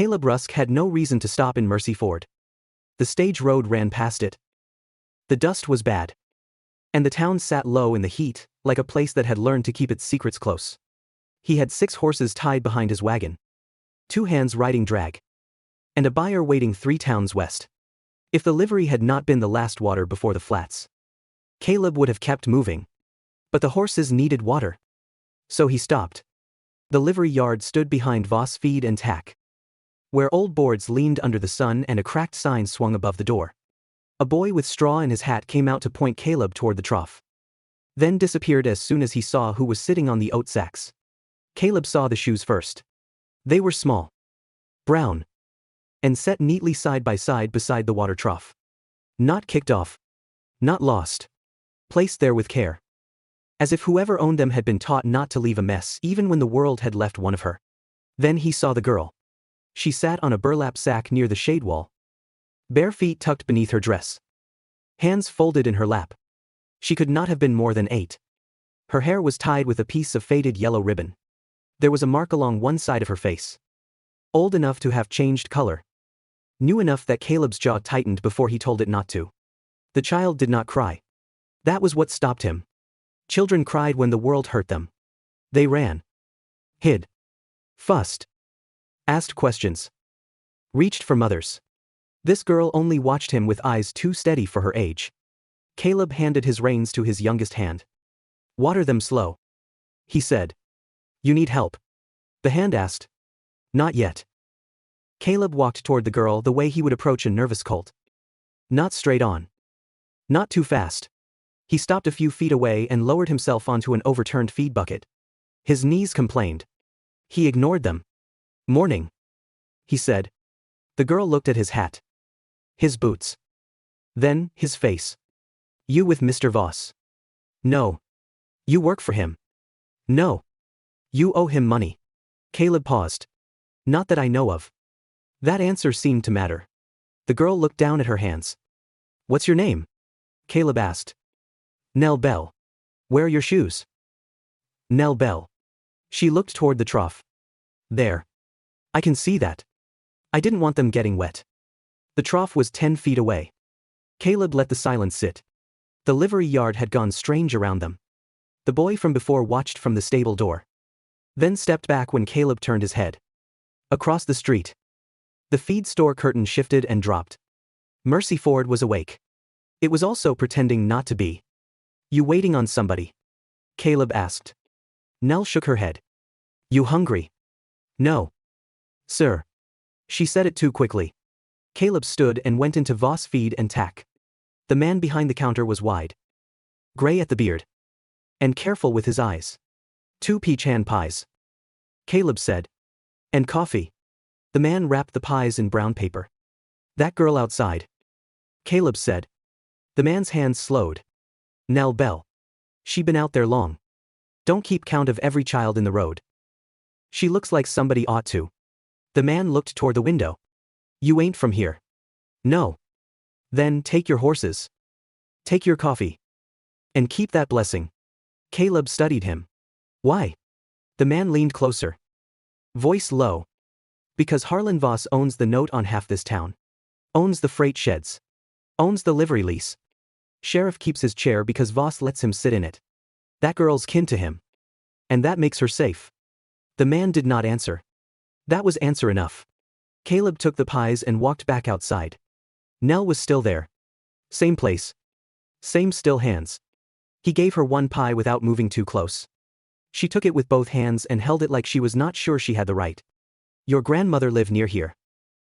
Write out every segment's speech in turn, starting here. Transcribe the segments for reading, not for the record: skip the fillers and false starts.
Caleb Rusk had no reason to stop in Mercy Ford. The stage road ran past it. The dust was bad. And the town sat low in the heat, like a place that had learned to keep its secrets close. He had 6 horses tied behind his wagon. 2 hands riding drag. And a buyer waiting 3 towns west. If the livery had not been the last water before the flats, Caleb would have kept moving. But the horses needed water. So he stopped. The livery yard stood behind Voss Feed and Tack, where old boards leaned under the sun and a cracked sign swung above the door. A boy with straw in his hat came out to point Caleb toward the trough. Then disappeared as soon as he saw who was sitting on the oat sacks. Caleb saw the shoes first. They were small, brown, and set neatly side by side beside the water trough. Not kicked off. Not lost. Placed there with care. As if whoever owned them had been taught not to leave a mess even when the world had left one of her. Then he saw the girl. She sat on a burlap sack near the shade wall. Bare feet tucked beneath her dress. Hands folded in her lap. She could not have been more than 8. Her hair was tied with a piece of faded yellow ribbon. There was a mark along one side of her face. Old enough to have changed color. New enough that Caleb's jaw tightened before he told it not to. The child did not cry. That was what stopped him. Children cried when the world hurt them. They ran. Hid. Fussed. Asked questions. Reached for mothers. This girl only watched him with eyes too steady for her age. Caleb handed his reins to his youngest hand. Water them slow, he said. You need help? The hand asked. Not yet. Caleb walked toward the girl the way he would approach a nervous colt. Not straight on. Not too fast. He stopped a few feet away and lowered himself onto an overturned feed bucket. His knees complained. He ignored them. Morning, he said. The girl looked at his hat. His boots. Then, his face. You with Mr. Voss? No. You work for him? No. You owe him money. Caleb paused. Not that I know of. That answer seemed to matter. The girl looked down at her hands. What's your name? Caleb asked. Nell Bell. Where are your shoes? Nell Bell. She looked toward the trough. There. I can see that. I didn't want them getting wet. The trough was 10 feet away. Caleb let the silence sit. The livery yard had gone strange around them. The boy from before watched from the stable door. Then stepped back when Caleb turned his head. Across the street. The feed store curtain shifted and dropped. Mercy Ford was awake. It was also pretending not to be. You waiting on somebody? Caleb asked. Nell shook her head. You hungry? No. Sir. She said it too quickly. Caleb stood and went into Voss Feed and Tack. The man behind the counter was wide. Gray at the beard. And careful with his eyes. 2 pecan pies. Caleb said. And coffee. The man wrapped the pies in brown paper. That girl outside. Caleb said. The man's hands slowed. Nell Bell. She been out there long. Don't keep count of every child in the road. She looks like somebody ought to. The man looked toward the window. You ain't from here. No. Then take your horses. Take your coffee. And keep that blessing. Caleb studied him. Why? The man leaned closer. Voice low. Because Harlan Voss owns the note on half this town. Owns the freight sheds. Owns the livery lease. Sheriff keeps his chair because Voss lets him sit in it. That girl's kin to him. And that makes her safe. The man did not answer. That was answer enough. Caleb took the pies and walked back outside. Nell was still there. Same place. Same still hands. He gave her 1 pie without moving too close. She took it with both hands and held it like she was not sure she had the right. Your grandmother lived near here?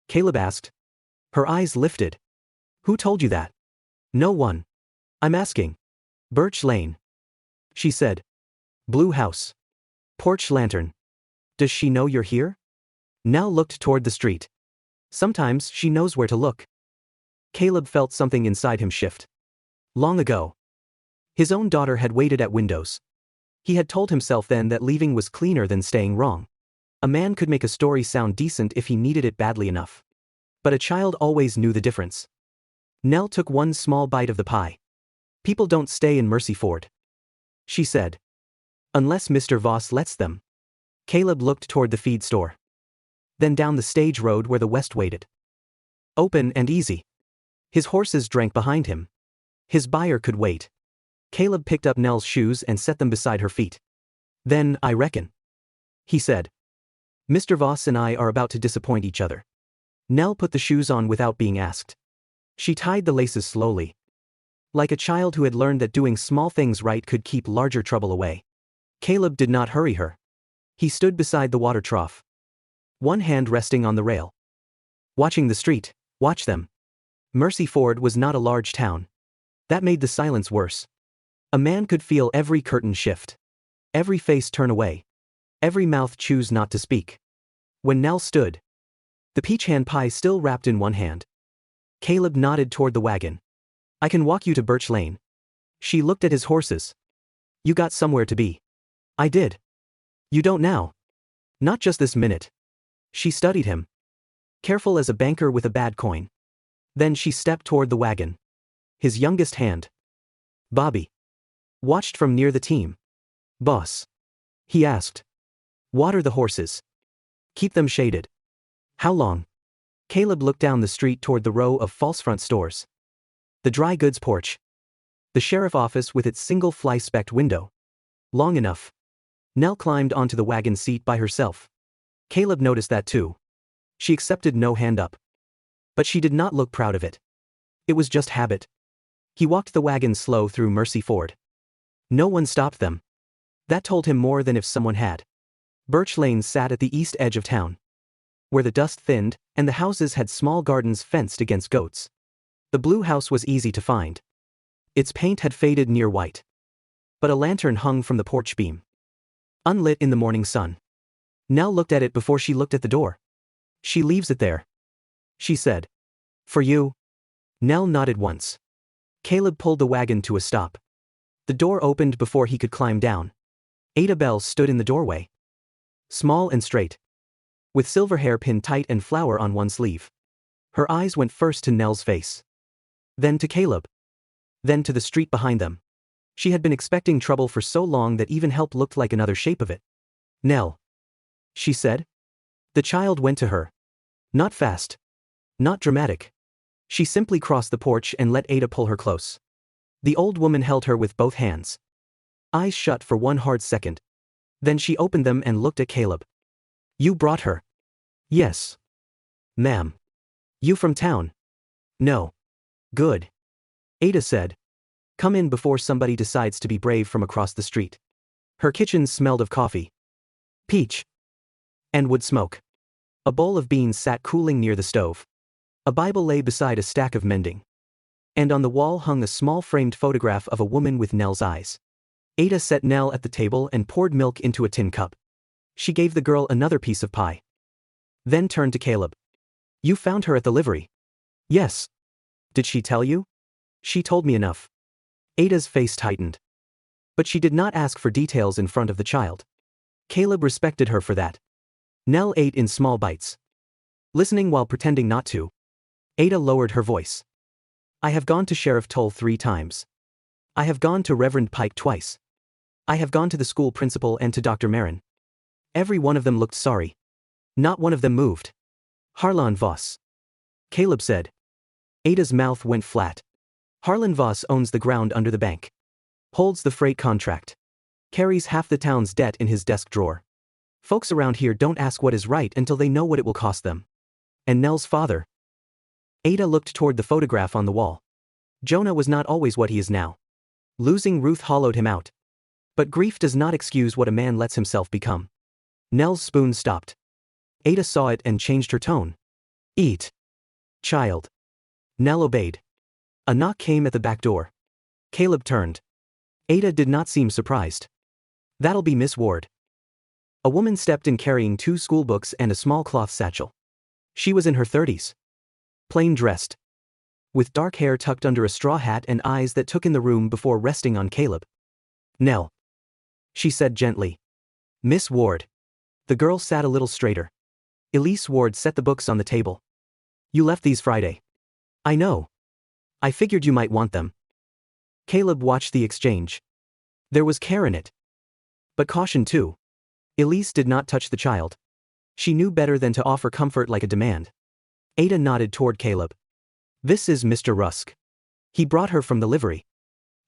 Caleb asked. Her eyes lifted. Who told you that? No one. I'm asking. Birch Lane. She said. Blue house. Porch lantern. Does she know you're here? Nell looked toward the street. Sometimes she knows where to look. Caleb felt something inside him shift. Long ago. His own daughter had waited at windows. He had told himself then that leaving was cleaner than staying wrong. A man could make a story sound decent if he needed it badly enough. But a child always knew the difference. Nell took 1 small bite of the pie. People don't stay in Mercy Ford, she said. Unless Mr. Voss lets them. Caleb looked toward the feed store. then down the stage road where the West waited. Open and easy. His horses drank behind him. His buyer could wait. Caleb picked up Nell's shoes and set them beside her feet. Then, I reckon, he said, Mr. Voss and I are about to disappoint each other. Nell put the shoes on without being asked. She tied the laces slowly, like a child who had learned that doing small things right could keep larger trouble away. Caleb did not hurry her. He stood beside the water trough, one hand resting on the rail, watching the street. Watch them. Mercy Ford was not a large town. That made the silence worse. A man could feel every curtain shift, every face turn away, every mouth choose not to speak. When Nell stood, the peach hand pie still wrapped in one hand, Caleb nodded toward the wagon. I can walk you to Birch Lane. She looked at his horses. You got somewhere to be. I did. You don't now. Not just this minute. She studied him, careful as a banker with a bad coin. Then she stepped toward the wagon. His youngest hand, Bobby, watched from near the team. Boss, he asked. Water the horses. Keep them shaded. How long? Caleb looked down the street toward the row of false front stores. The dry goods porch. The sheriff office with its single fly-specked window. Long enough. Nell climbed onto the wagon seat by herself. Caleb noticed that too. She accepted no hand up. But she did not look proud of it. It was just habit. He walked the wagon slow through Mercy Ford. No one stopped them. That told him more than if someone had. Birch Lane sat at the east edge of town, where the dust thinned, and the houses had small gardens fenced against goats. The blue house was easy to find. Its paint had faded near white, but a lantern hung from the porch beam, unlit in the morning sun. Nell looked at it before she looked at the door. She leaves it there, she said. For you? Nell nodded once. Caleb pulled the wagon to a stop. The door opened before he could climb down. Ada Bell stood in the doorway, small and straight, with silver hair pinned tight and flower on one sleeve. Her eyes went first to Nell's face, then to Caleb, then to the street behind them. She had been expecting trouble for so long that even help looked like another shape of it. Nell, she said. The child went to her. Not fast. Not dramatic. She simply crossed the porch and let Ada pull her close. The old woman held her with both hands, eyes shut for one hard second. Then she opened them and looked at Caleb. You brought her? Yes. Ma'am. You from town? No. Good. Ada said. Come in before somebody decides to be brave from across the street. Her kitchen smelled of coffee, peach, and wood smoke. A bowl of beans sat cooling near the stove. A Bible lay beside a stack of mending. And on the wall hung a small framed photograph of a woman with Nell's eyes. Ada set Nell at the table and poured milk into a tin cup. She gave the girl another piece of pie, then turned to Caleb. You found her at the livery? Yes. Did she tell you? She told me enough. Ada's face tightened. But she did not ask for details in front of the child. Caleb respected her for that. Nell ate in small bites, listening while pretending not to. Ada lowered her voice. I have gone to Sheriff Toll 3 times. I have gone to Reverend Pike twice. I have gone to the school principal and to Dr. Marin. Every one of them looked sorry. Not one of them moved. Harlan Voss, Caleb said. Ada's mouth went flat. Harlan Voss owns the ground under the bank, holds the freight contract, carries half the town's debt in his desk drawer. Folks around here don't ask what is right until they know what it will cost them. And Nell's father? Ada looked toward the photograph on the wall. Jonah was not always what he is now. Losing Ruth hollowed him out. But grief does not excuse what a man lets himself become. Nell's spoon stopped. Ada saw it and changed her tone. Eat, child. Nell obeyed. A knock came at the back door. Caleb turned. Ada did not seem surprised. That'll be Miss Ward. A woman stepped in carrying 2 school books and a small cloth satchel. She was in her 30s. Plain dressed, with dark hair tucked under a straw hat and eyes that took in the room before resting on Caleb. Nell, she said gently. Miss Ward. The girl sat a little straighter. Elise Ward set the books on the table. You left these Friday. I know. I figured you might want them. Caleb watched the exchange. There was care in it, but caution too. Elise did not touch the child. She knew better than to offer comfort like a demand. Ada nodded toward Caleb. This is Mr. Rusk. He brought her from the livery.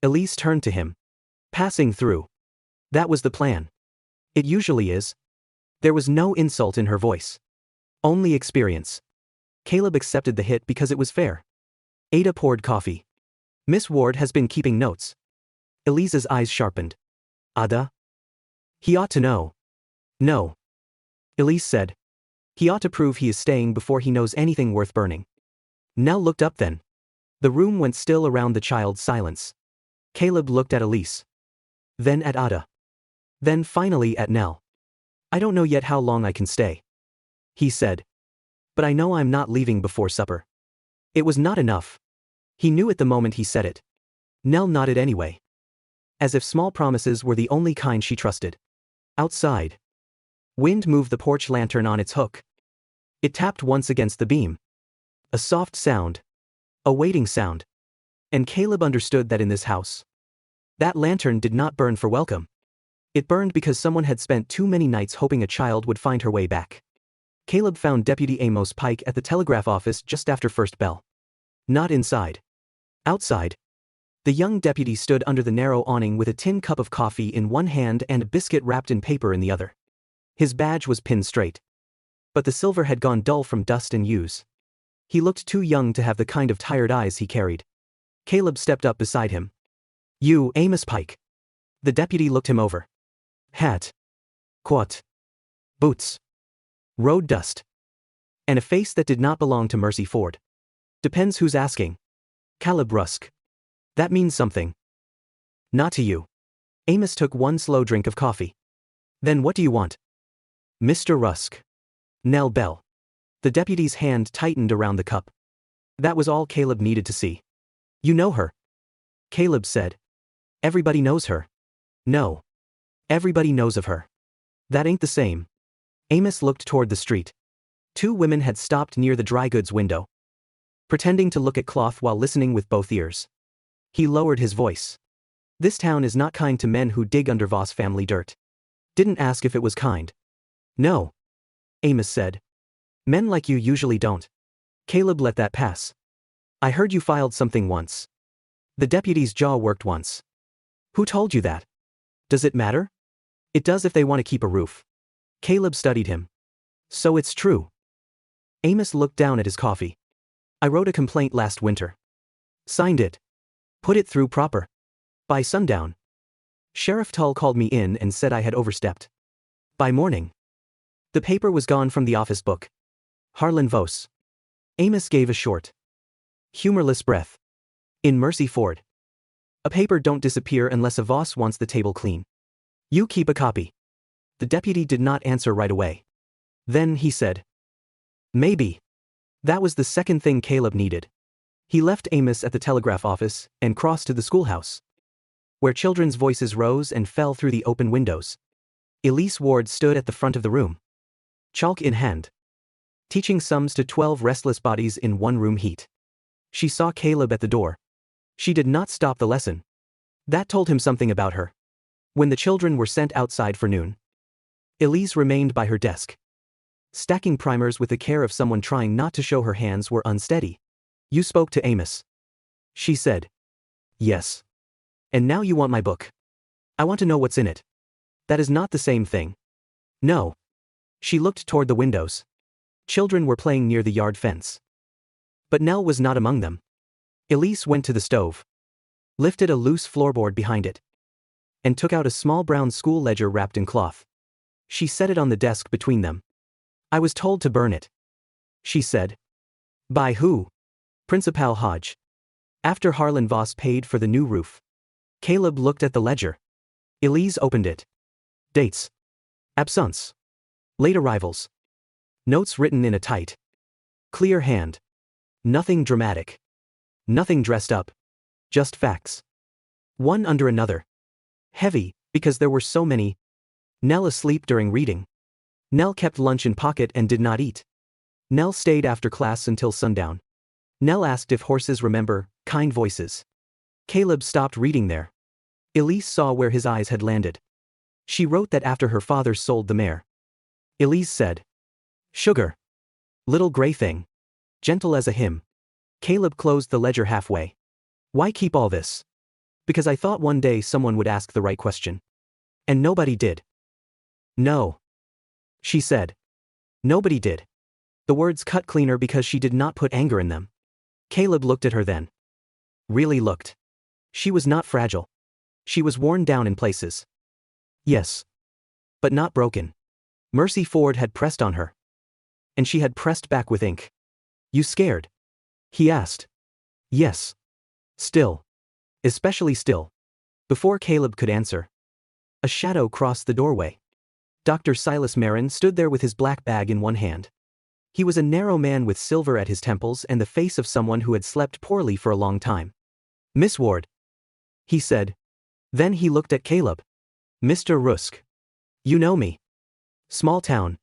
Elise turned to him. Passing through. That was the plan. It usually is. There was no insult in her voice. Only experience. Caleb accepted the hit because it was fair. Ada poured coffee. Miss Ward has been keeping notes. Elise's eyes sharpened. Ada? He ought to know. No. Elise said. He ought to prove he is staying before he knows anything worth burning. Nell looked up then. The room went still around the child's silence. Caleb looked at Elise. Then at Ada. Then finally at Nell. I don't know yet how long I can stay. He said. But I know I'm not leaving before supper. It was not enough. He knew it the moment he said it. Nell nodded anyway. As if small promises were the only kind she trusted. Outside. Wind moved the porch lantern on its hook. It tapped once against the beam. A soft sound. A waiting sound. And Caleb understood that in this house. That lantern did not burn for welcome. It burned because someone had spent too many nights hoping a child would find her way back. Caleb found Deputy Amos Pike at the telegraph office just after first bell. Not inside. Outside. The young deputy stood under the narrow awning with a tin cup of coffee in one hand and a biscuit wrapped in paper in the other. His badge was pinned straight. But the silver had gone dull from dust and use. He looked too young to have the kind of tired eyes he carried. Caleb stepped up beside him. You, Amos Pike. The deputy looked him over. Hat. Quat. Boots. Road dust. And a face that did not belong to Mercy Ford. Depends who's asking. Caleb Rusk. That means something. Not to you. Amos took one slow drink of coffee. Then what do you want? Mr. Rusk. Nell Bell. The deputy's hand tightened around the cup. That was all Caleb needed to see. You know her. Caleb said. Everybody knows her. No. Everybody knows of her. That ain't the same. Amos looked toward the street. Two women had stopped near the dry goods window. Pretending to look at cloth while listening with both ears. He lowered his voice. This town is not kind to men who dig under Voss family dirt. Didn't ask if it was kind. No. Amos said. Men like you usually don't. Caleb let that pass. I heard you filed something once. The deputy's jaw worked once. Who told you that? Does it matter? It does if they want to keep a roof. Caleb studied him. So it's true. Amos looked down at his coffee. I wrote a complaint last winter. Signed it. Put it through proper. By sundown. Sheriff Tull called me in and said I had overstepped. By morning. The paper was gone from the office book. Harlan Voss. Amos gave a short, humorless breath. In Mercy Ford. A paper don't disappear unless a Voss wants the table clean. You keep a copy. The deputy did not answer right away. Then he said. Maybe. That was the second thing Caleb needed. He left Amos at the telegraph office and crossed to the schoolhouse, where children's voices rose and fell through the open windows. Elise Ward stood at the front of the room, chalk in hand, teaching sums to 12 restless bodies in one room heat. She saw Caleb at the door. She did not stop the lesson. That told him something about her. When the children were sent outside for noon, Elise remained by her desk, stacking primers with the care of someone trying not to show her hands were unsteady. You spoke to Amos. She said. Yes. And now you want my book. I want to know what's in it. That is not the same thing. No. She looked toward the windows. Children were playing near the yard fence. But Nell was not among them. Elise went to the stove, lifted a loose floorboard behind it, and took out a small brown school ledger wrapped in cloth. She set it on the desk between them. I was told to burn it. She said. By who? Principal Hodge. After Harlan Voss paid for the new roof. Caleb looked at the ledger. Elise opened it. Dates. Absence. Late arrivals. Notes written in a tight, clear hand. Nothing dramatic. Nothing dressed up. Just facts. One under another. Heavy, because there were so many. Nell asleep during reading. Nell kept lunch in pocket and did not eat. Nell stayed after class until sundown. Nell asked if horses remember kind voices. Caleb stopped reading there. Elise saw where his eyes had landed. She wrote that after her father sold the mare. Elise said. Sugar. Little gray thing. Gentle as a hymn. Caleb closed the ledger halfway. Why keep all this? Because I thought one day someone would ask the right question. And nobody did. No. She said. Nobody did. The words cut cleaner because she did not put anger in them. Caleb looked at her then. Really looked. She was not fragile. She was worn down in places. Yes. But not broken. Mercy Ford had pressed on her. And she had pressed back with ink. You scared? He asked. Yes. Still. Especially still. Before Caleb could answer. A shadow crossed the doorway. Dr. Silas Marin stood there with his black bag in one hand. He was a narrow man with silver at his temples and the face of someone who had slept poorly for a long time. Miss Ward. He said. Then he looked at Caleb. Mr. Rusk. You know me. Small town.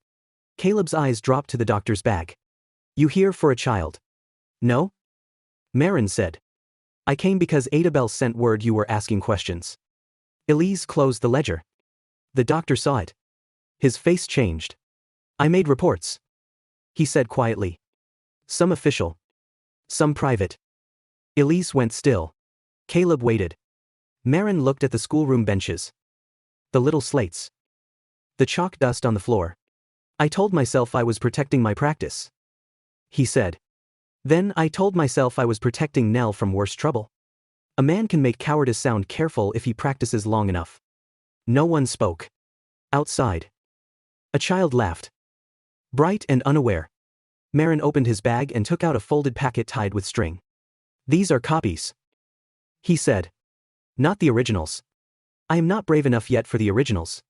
Caleb's eyes dropped to the doctor's bag. You here for a child? No? Marin said. I came because Ada Bell sent word you were asking questions. Elise closed the ledger. The doctor saw it. His face changed. I made reports. He said quietly. Some official. Some private. Elise went still. Caleb waited. Marin looked at the schoolroom benches. The little slates. The chalk dust on the floor. I told myself I was protecting my practice. He said. Then I told myself I was protecting Nell from worse trouble. A man can make cowardice sound careful if he practices long enough. No one spoke. Outside. A child laughed. Bright and unaware. Marin opened his bag and took out a folded packet tied with string. These are copies. He said. Not the originals. I am not brave enough yet for the originals.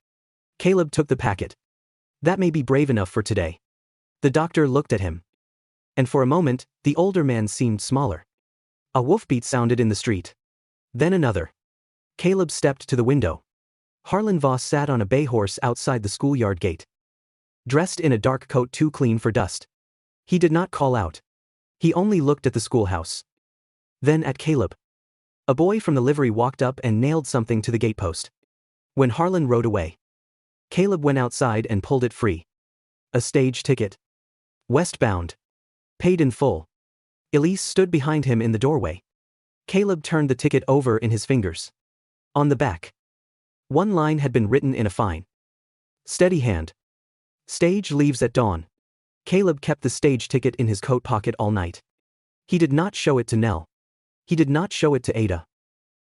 Caleb took the packet. That may be brave enough for today. The doctor looked at him. And for a moment, the older man seemed smaller. A wolfbeat sounded in the street. Then another. Caleb stepped to the window. Harlan Voss sat on a bay horse outside the schoolyard gate. Dressed in a dark coat too clean for dust. He did not call out. He only looked at the schoolhouse. Then at Caleb. A boy from the livery walked up and nailed something to the gatepost. When Harlan rode away, Caleb went outside and pulled it free. A stage ticket. Westbound. Paid in full. Elise stood behind him in the doorway. Caleb turned the ticket over in his fingers. On the back. One line had been written in a fine. Steady hand. Stage leaves at dawn. Caleb kept the stage ticket in his coat pocket all night. He did not show it to Nell. He did not show it to Ada.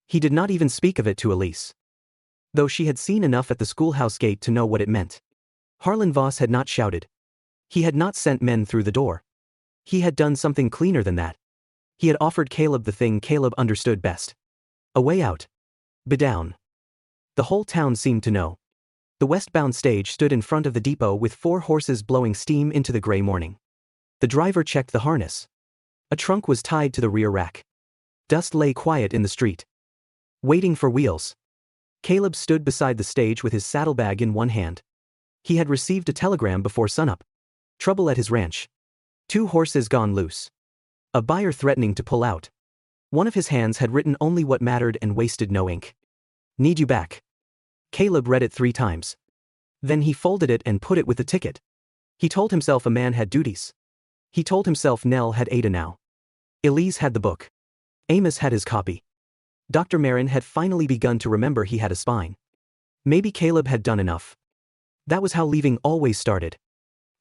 He did not even speak of it to Elise. Though she had seen enough at the schoolhouse gate to know what it meant. Harlan Voss had not shouted. He had not sent men through the door. He had done something cleaner than that. He had offered Caleb the thing Caleb understood best. A way out. Be down. The whole town seemed to know. The westbound stage stood in front of the depot with 4 horses blowing steam into the gray morning. The driver checked the harness. A trunk was tied to the rear rack. Dust lay quiet in the street. Waiting for wheels. Caleb stood beside the stage with his saddlebag in one hand. He had received a telegram before sunup. Trouble at his ranch. 2 horses gone loose. A buyer threatening to pull out. One of his hands had written only what mattered and wasted no ink. Need you back. Caleb read it 3 times. Then he folded it and put it with the ticket. He told himself a man had duties. He told himself Nell had Ada now. Elise had the book. Amos had his copy. Dr. Marin had finally begun to remember he had a spine. Maybe Caleb had done enough. That was how leaving always started.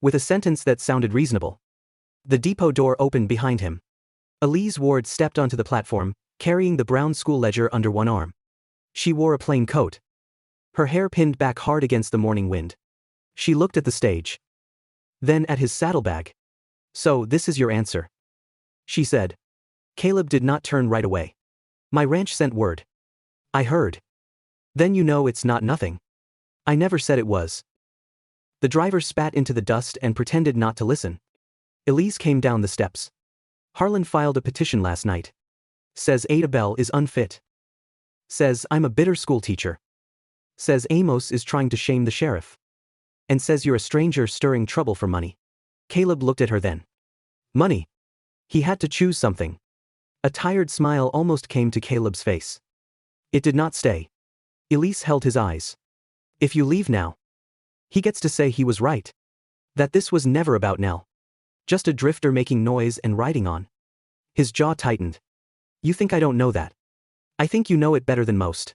With a sentence that sounded reasonable. The depot door opened behind him. Elise Ward stepped onto the platform, carrying the brown school ledger under one arm. She wore a plain coat. Her hair pinned back hard against the morning wind. She looked at the stage. Then at his saddlebag. So this is your answer. She said. Caleb did not turn right away. My ranch sent word. I heard. Then you know it's not nothing. I never said it was. The driver spat into the dust and pretended not to listen. Elise came down the steps. Harlan filed a petition last night. Says Ada Bell is unfit. Says I'm a bitter schoolteacher. Says Amos is trying to shame the sheriff. And says you're a stranger stirring trouble for money. Caleb looked at her then. Money. He had to choose something. A tired smile almost came to Caleb's face. It did not stay. Elise held his eyes. If you leave now. He gets to say he was right. That this was never about Nell. Just a drifter making noise and riding on. His jaw tightened. You think I don't know that? I think you know it better than most.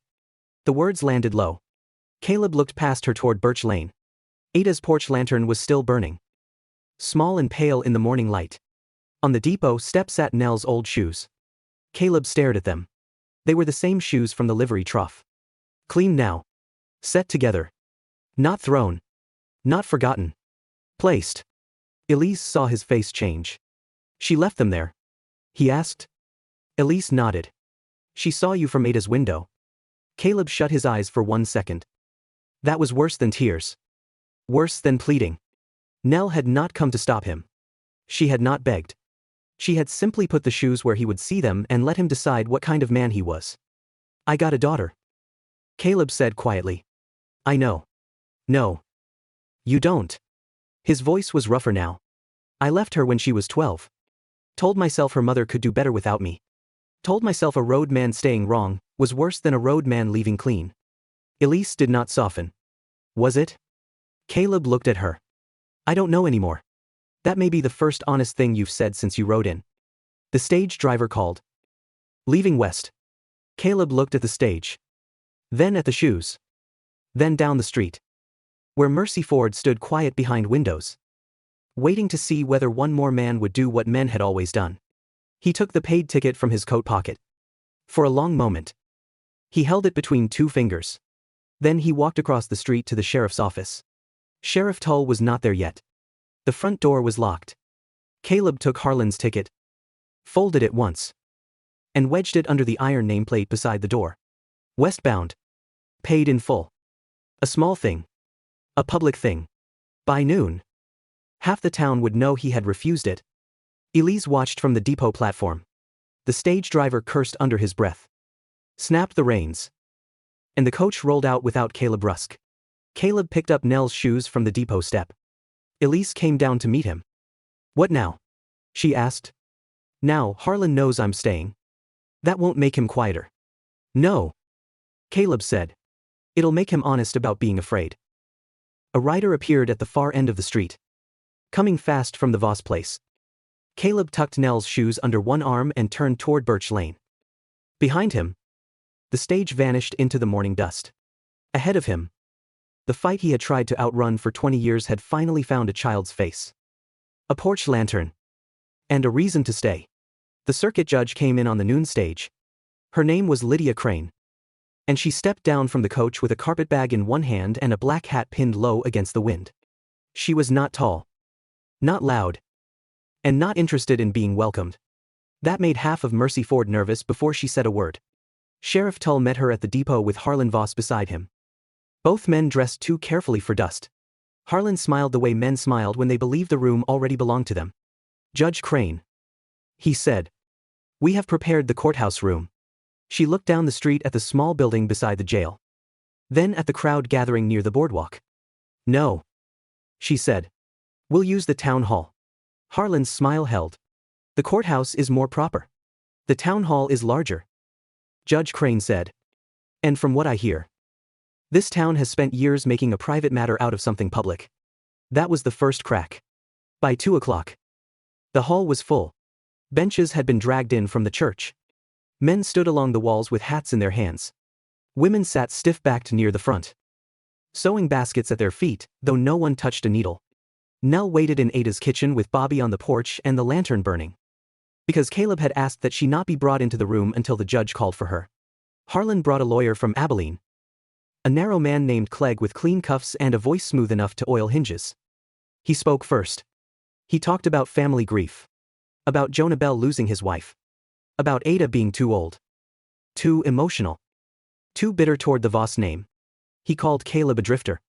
The words landed low. Caleb looked past her toward Birch Lane. Ada's porch lantern was still burning, small and pale in the morning light. On the depot step sat Nell's old shoes. Caleb stared at them. They were the same shoes from the livery trough. Clean now. Set together. Not thrown. Not forgotten. Placed. Elise saw his face change. She left them there? He asked. Elise nodded. She saw you from Ada's window. Caleb shut his eyes for 1 second. That was worse than tears. Worse than pleading. Nell had not come to stop him. She had not begged. She had simply put the shoes where he would see them and let him decide what kind of man he was. I got a daughter. Caleb said quietly. I know. No. You don't. His voice was rougher now. I left her when she was 12. Told myself her mother could do better without me. Told myself a road man staying wrong was worse than a road man leaving clean. Elise did not soften. Was it? Caleb looked at her. I don't know anymore. That may be the first honest thing you've said since you rode in. The stage driver called. Leaving west. Caleb looked at the stage. Then at the shoes. Then down the street. Where Mercy Ford stood quiet behind windows. Waiting to see whether one more man would do what men had always done. He took the paid ticket from his coat pocket. For a long moment. He held it between 2 fingers. Then he walked across the street to the sheriff's office. Sheriff Tull was not there yet. The front door was locked. Caleb took Harlan's ticket, folded it once, and wedged it under the iron nameplate beside the door. Westbound. Paid in full. A small thing. A public thing. By noon. Half the town would know he had refused it. Elise watched from the depot platform. The stage driver cursed under his breath. Snapped the reins. And the coach rolled out without Caleb Rusk. Caleb picked up Nell's shoes from the depot step. Elise came down to meet him. What now? She asked. Now Harlan knows I'm staying. That won't make him quieter. No. Caleb said. It'll make him honest about being afraid. A rider appeared at the far end of the street. Coming fast from the Voss place. Caleb tucked Nell's shoes under one arm and turned toward Birch Lane. Behind him, the stage vanished into the morning dust. Ahead of him, the fight he had tried to outrun for 20 years had finally found a child's face. A porch lantern. And a reason to stay. The circuit judge came in on the noon stage. Her name was Lydia Crane. And she stepped down from the coach with a carpetbag in one hand and a black hat pinned low against the wind. She was not tall. Not loud. And not interested in being welcomed. That made half of Mercy Ford nervous before she said a word. Sheriff Tull met her at the depot with Harlan Voss beside him. Both men dressed too carefully for dust. Harlan smiled the way men smiled when they believed the room already belonged to them. Judge Crane. He said. We have prepared the courthouse room. She looked down the street at the small building beside the jail. Then at the crowd gathering near the boardwalk. No. She said. We'll use the town hall. Harlan's smile held. The courthouse is more proper. The town hall is larger. Judge Crane said. And from what I hear, this town has spent years making a private matter out of something public. That was the first crack. By 2 o'clock. The hall was full. Benches had been dragged in from the church. Men stood along the walls with hats in their hands. Women sat stiff-backed near the front. Sewing baskets at their feet, though no one touched a needle. Nell waited in Ada's kitchen with Bobby on the porch and the lantern burning. Because Caleb had asked that she not be brought into the room until the judge called for her. Harlan brought a lawyer from Abilene. A narrow man named Clegg with clean cuffs and a voice smooth enough to oil hinges. He spoke first. He talked about family grief. About Jonah Bell losing his wife. About Ada being too old. Too emotional. Too bitter toward the Voss name. He called Caleb a drifter.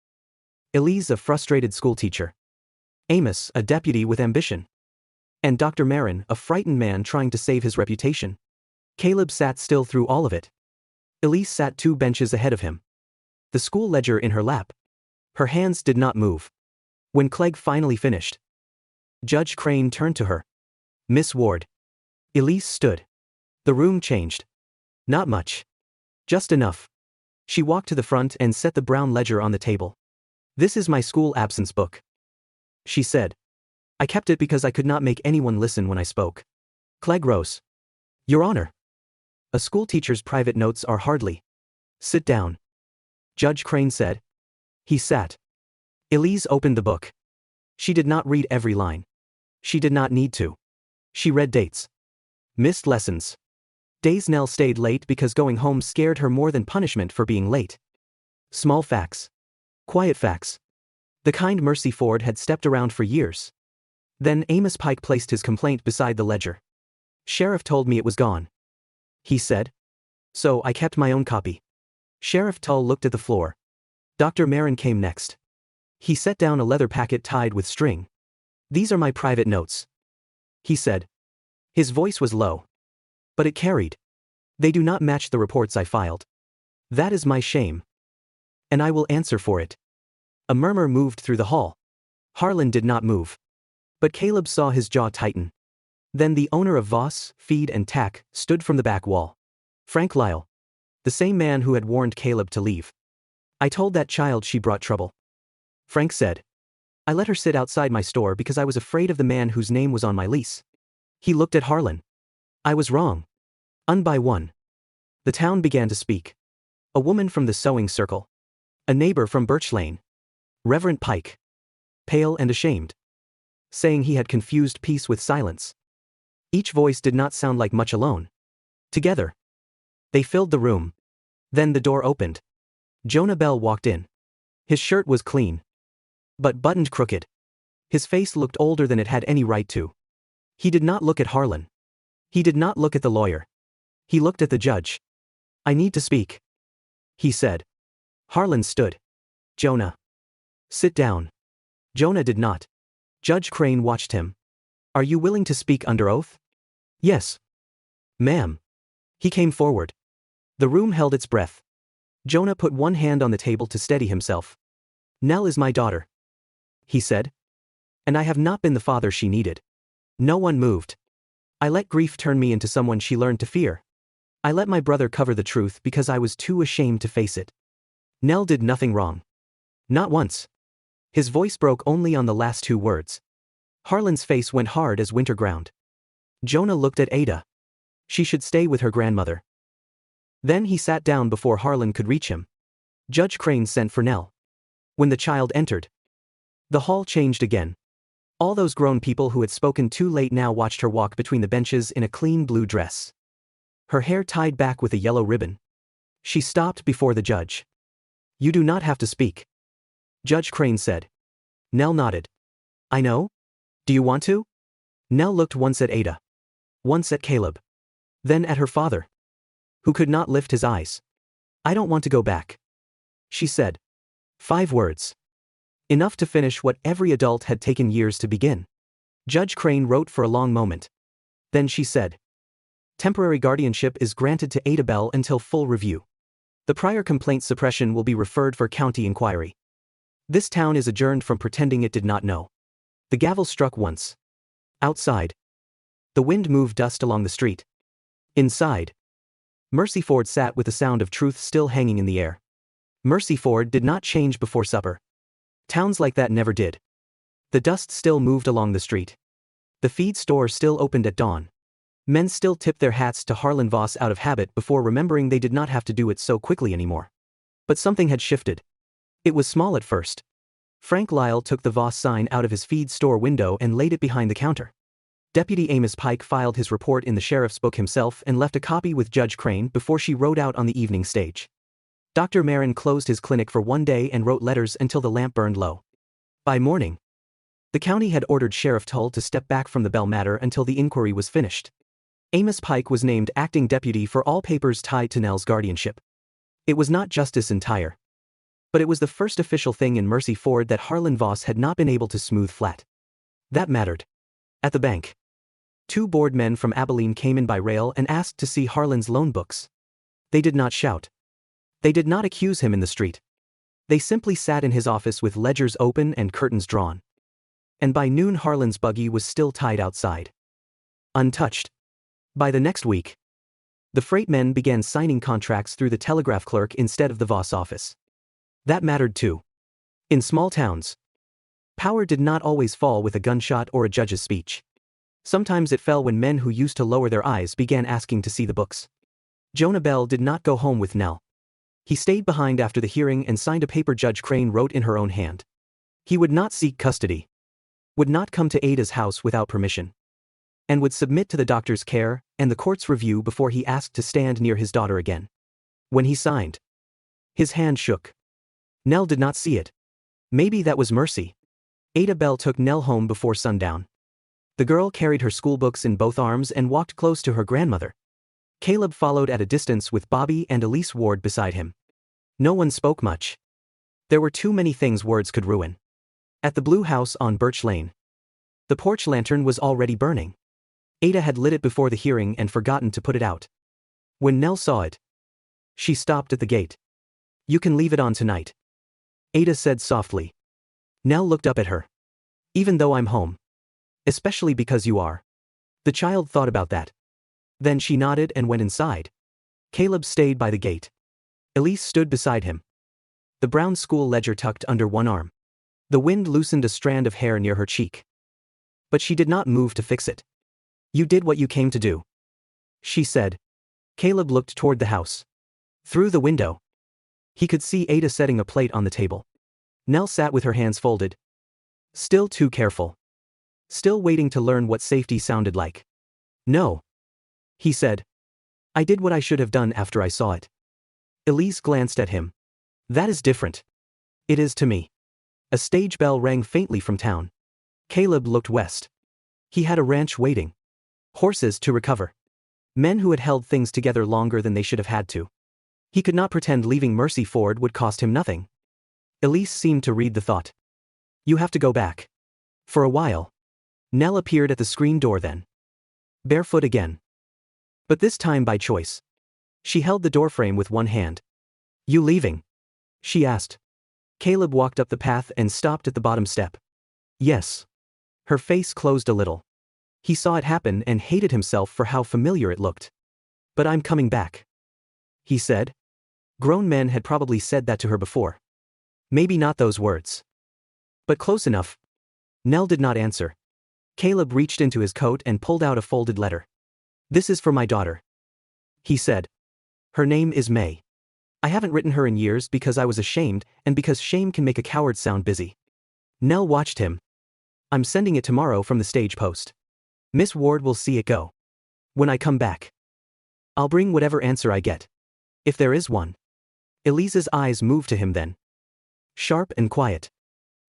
Elise a frustrated schoolteacher. Amos a deputy with ambition. And Dr. Marin a frightened man trying to save his reputation. Caleb sat still through all of it. Elise sat 2 benches ahead of him. The school ledger in her lap. Her hands did not move. When Clegg finally finished, Judge Crane turned to her. Miss Ward. Elise stood. The room changed. Not much. Just enough. She walked to the front and set the brown ledger on the table. This is my school absence book. she said. I kept it because I could not make anyone listen when I spoke. Clegg rose. Your Honor. A schoolteacher's private notes are hardly. Sit down. Judge Crane said. He sat. Elise opened the book. She did not read every line. She did not need to. She read dates. Missed lessons. Days Nell stayed late because going home scared her more than punishment for being late. Small facts. Quiet facts. The kind Mercy Ford had stepped around for years. Then Amos Pike placed his complaint beside the ledger. Sheriff told me it was gone. He said. So I kept my own copy. Sheriff Tull looked at the floor. Dr. Marin came next. He set down a leather packet tied with string. These are my private notes. He said. His voice was low. But it carried. They do not match the reports I filed. That is my shame. And I will answer for it. A murmur moved through the hall. Harlan did not move. But Caleb saw his jaw tighten. Then the owner of Voss, Feed and Tack, stood from the back wall. Frank Lyle. The same man who had warned Caleb to leave. I told that child she brought trouble. Frank said. I let her sit outside my store because I was afraid of the man whose name was on my lease. He looked at Harlan. I was wrong. One by one. The town began to speak. A woman from the sewing circle. A neighbor from Birch Lane. Reverend Pike. Pale and ashamed. Saying he had confused peace with silence. Each voice did not sound like much alone. Together. They filled the room. Then the door opened. Jonah Bell walked in. His shirt was clean. But buttoned crooked. His face looked older than it had any right to. He did not look at Harlan. He did not look at the lawyer. He looked at the judge. I need to speak. He said. Harlan stood. Jonah. Sit down. Jonah did not. Judge Crane watched him. Are you willing to speak under oath? Yes. Ma'am. He came forward. The room held its breath. Jonah put one hand on the table to steady himself. Nell is my daughter. He said. And I have not been the father she needed. No one moved. I let grief turn me into someone she learned to fear. I let my brother cover the truth because I was too ashamed to face it. Nell did nothing wrong. Not once. His voice broke only on the last two words. Harlan's face went hard as winter ground. Jonah looked at Ada. She should stay with her grandmother. Then he sat down before Harlan could reach him. Judge Crane sent for Nell. When the child entered, the hall changed again. All those grown people who had spoken too late now watched her walk between the benches in a clean blue dress. Her hair tied back with a yellow ribbon. She stopped before the judge. You do not have to speak. Judge Crane said. Nell nodded. I know. Do you want to? Nell looked once at Ada. Once at Caleb. Then at her father. Who could not lift his eyes. I don't want to go back. She said. 5 words. Enough to finish what every adult had taken years to begin. Judge Crane wrote for a long moment. Then she said. Temporary guardianship is granted to Ada Bell until full review. The prior complaint suppression will be referred for county inquiry. This town is adjourned from pretending it did not know. The gavel struck once. Outside. The wind moved dust along the street. Inside. Mercy Ford sat with the sound of truth still hanging in the air. Mercy Ford did not change before supper. Towns like that never did. The dust still moved along the street. The feed store still opened at dawn. Men still tipped their hats to Harlan Voss out of habit before remembering they did not have to do it so quickly anymore. But something had shifted. It was small at first. Frank Lyle took the Voss sign out of his feed store window and laid it behind the counter. Deputy Amos Pike filed his report in the sheriff's book himself and left a copy with Judge Crane before she rode out on the evening stage. Dr. Marin closed his clinic for one day and wrote letters until the lamp burned low. By morning, the county had ordered Sheriff Tull to step back from the Bell matter until the inquiry was finished. Amos Pike was named acting deputy for all papers tied to Nell's guardianship. It was not justice entire. But it was the first official thing in Mercy Ford that Harlan Voss had not been able to smooth flat. That mattered. At the bank. 2 board men from Abilene came in by rail and asked to see Harlan's loan books. They did not shout. They did not accuse him in the street. They simply sat in his office with ledgers open and curtains drawn. And by noon Harlan's buggy was still tied outside. Untouched. By the next week, the freight men began signing contracts through the telegraph clerk instead of the Voss office. That mattered too. In small towns, Power did not always fall with a gunshot or a judge's speech. Sometimes it fell when men who used to lower their eyes began asking to see the books. Jonah Bell did not go home with Nell. He stayed behind after the hearing and signed a paper Judge Crane wrote in her own hand. He would not seek custody, would not come to Ada's house without permission, and would submit to the doctor's care and the court's review before he asked to stand near his daughter again. When he signed, his hand shook. Nell did not see it. Maybe that was mercy. Ada Bell took Nell home before sundown. The girl carried her schoolbooks in both arms and walked close to her grandmother. Caleb followed at a distance with Bobby and Elise Ward beside him. No one spoke much. There were too many things words could ruin. At the blue house on Birch Lane, the porch lantern was already burning. Ada had lit it before the hearing and forgotten to put it out. When Nell saw it, she stopped at the gate. "You can leave it on tonight," Ada said softly. Nell looked up at her. "Even though I'm home. Especially because you are." The child thought about that. Then she nodded and went inside. Caleb stayed by the gate. Elise stood beside him, the brown school ledger tucked under one arm. The wind loosened a strand of hair near her cheek. But she did not move to fix it. "You did what you came to do," she said. Caleb looked toward the house. Through the window, he could see Ada setting a plate on the table. Nell sat with her hands folded. Still too careful. Still waiting to learn what safety sounded like. "No," he said. "I did what I should have done after I saw it." Elise glanced at him. "That is different." "It is to me." A stage bell rang faintly from town. Caleb looked west. He had a ranch waiting. Horses to recover. Men who had held things together longer than they should have had to. He could not pretend leaving Mercy Ford would cost him nothing. Elise seemed to read the thought. "You have to go back. For a while." Nell appeared at the screen door then. Barefoot again. But this time by choice. She held the doorframe with one hand. "You leaving?" she asked. Caleb walked up the path and stopped at the bottom step. "Yes." Her face closed a little. He saw it happen and hated himself for how familiar it looked. "But I'm coming back," he said. Grown men had probably said that to her before. Maybe not those words, but close enough. Nell did not answer. Caleb reached into his coat and pulled out a folded letter. "This is for my daughter," he said. "Her name is May. I haven't written her in years because I was ashamed and because shame can make a coward sound busy." Nell watched him. "I'm sending it tomorrow from the stage post. Miss Ward will see it go. When I come back, I'll bring whatever answer I get. If there is one." Elise's eyes moved to him then. Sharp and quiet.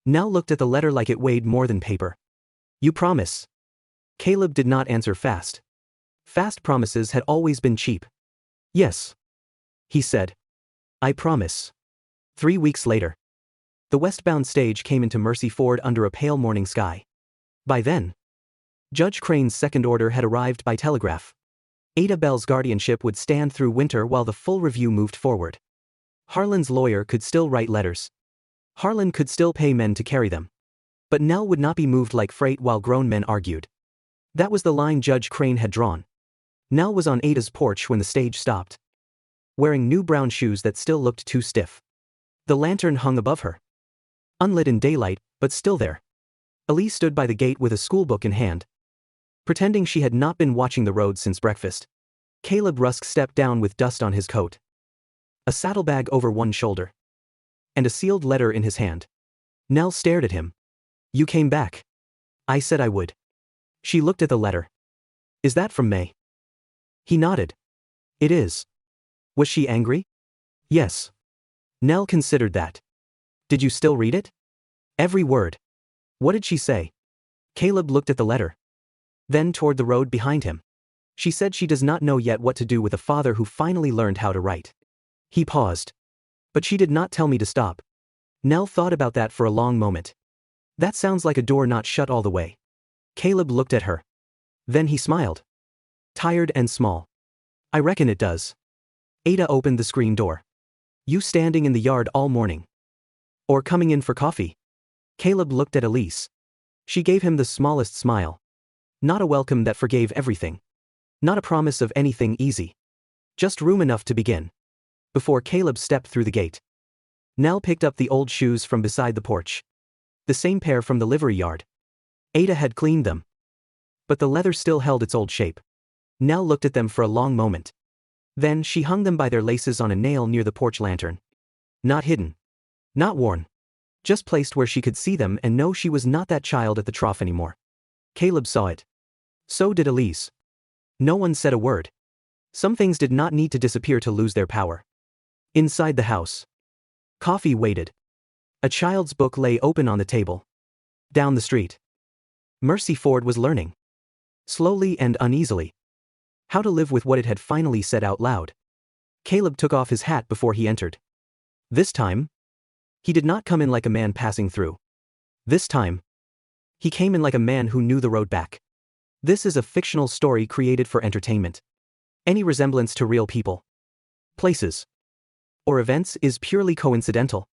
Nell looked at the letter like it weighed more than paper. "You promise?" Caleb did not answer fast. Fast promises had always been cheap. "Yes," he said. "I promise." 3 weeks later, the westbound stage came into Mercy Ford under a pale morning sky. By then, Judge Crane's second order had arrived by telegraph. Ada Bell's guardianship would stand through winter while the full review moved forward. Harlan's lawyer could still write letters. Harlan could still pay men to carry them. But Nell would not be moved like freight while grown men argued. That was the line Judge Crane had drawn. Nell was on Ada's porch when the stage stopped, wearing new brown shoes that still looked too stiff. The lantern hung above her. Unlit in daylight, but still there. Elise stood by the gate with a schoolbook in hand, pretending she had not been watching the road since breakfast. Caleb Rusk stepped down with dust on his coat, a saddlebag over one shoulder, and a sealed letter in his hand. Nell stared at him. "You came back." "I said I would." She looked at the letter. "Is that from May?" He nodded. "It is." Was she angry? Yes. Nell considered that. "Did you still read it?" "Every word." "What did she say?" Caleb looked at the letter, then toward the road behind him. "She said she does not know yet what to do with a father who finally learned how to write." He paused. "But she did not tell me to stop." Nell thought about that for a long moment. That sounds like a door not shut all the way. Caleb looked at her. Then he smiled. Tired and small. "I reckon it does." Ada opened the screen door. "You standing in the yard all morning? Or coming in for coffee?" Caleb looked at Elise. She gave him the smallest smile. Not a welcome that forgave everything. Not a promise of anything easy. Just room enough to begin. Before Caleb stepped through the gate, Nell picked up the old shoes from beside the porch. The same pair from the livery yard. Ada had cleaned them. But the leather still held its old shape. Nell looked at them for a long moment. Then she hung them by their laces on a nail near the porch lantern. Not hidden. Not worn. Just placed where she could see them and know she was not that child at the trough anymore. Caleb saw it. So did Elise. No one said a word. Some things did not need to disappear to lose their power. Inside the house. Coffee waited. A child's book lay open on the table. Down the street. Mercy Ford was learning. Slowly and uneasily. How to live with what it had finally said out loud. Caleb took off his hat before he entered. This time, he did not come in like a man passing through. This time, he came in like a man who knew the road back. This is a fictional story created for entertainment. Any resemblance to real people, places, or events is purely coincidental.